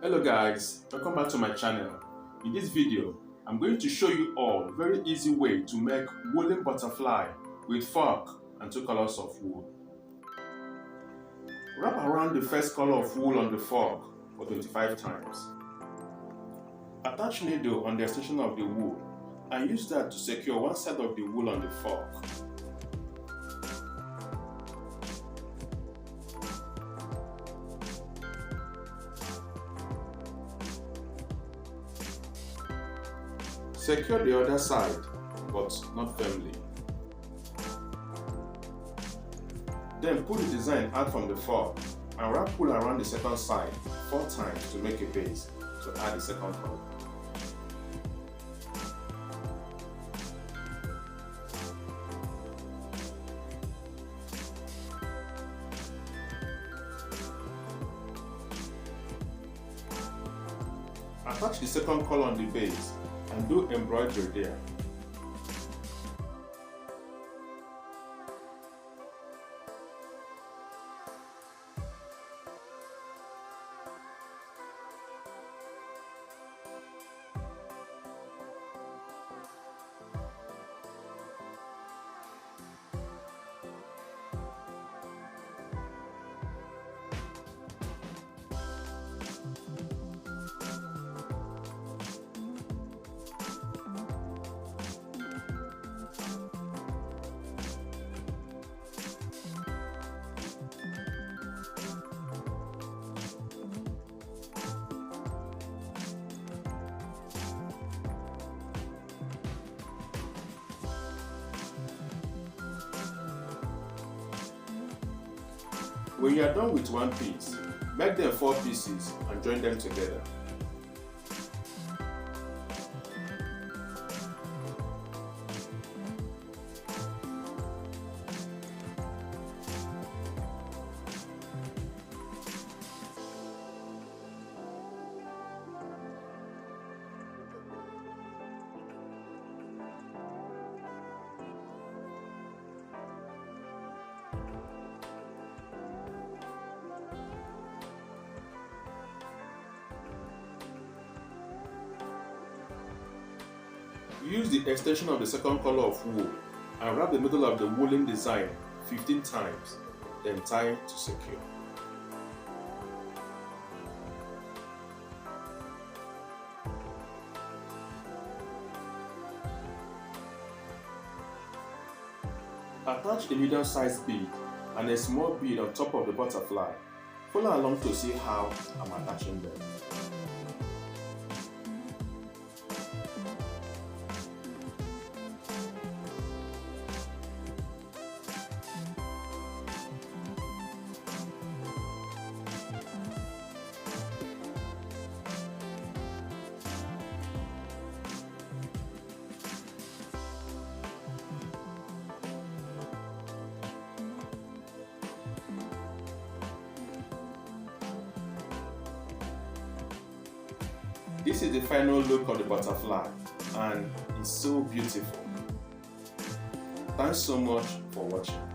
Hello guys, welcome back to my channel. In this video, I'm going to show you all a very easy way to make woolen butterfly with fork and 2 colors of wool. Wrap around the first color of wool on the fork for 25 times. Attach needle on the extension of the wool and use that to secure one side of the wool on the fork. Secure the other side, but not firmly. Then pull the design out from the fork and wrap wool around the second side 4 times to make a base to add the second color. Attach the second color on the base and do embroidery there. When you are done with one piece, make them 4 pieces and join them together. Use the extension of the second color of wool and wrap the middle of the woolen design 15 times, then tie it to secure. Attach a medium-sized bead and a small bead on top of the butterfly. Follow along to see how I'm attaching them. This is the final look of the butterfly and it's so beautiful. Thanks so much for watching.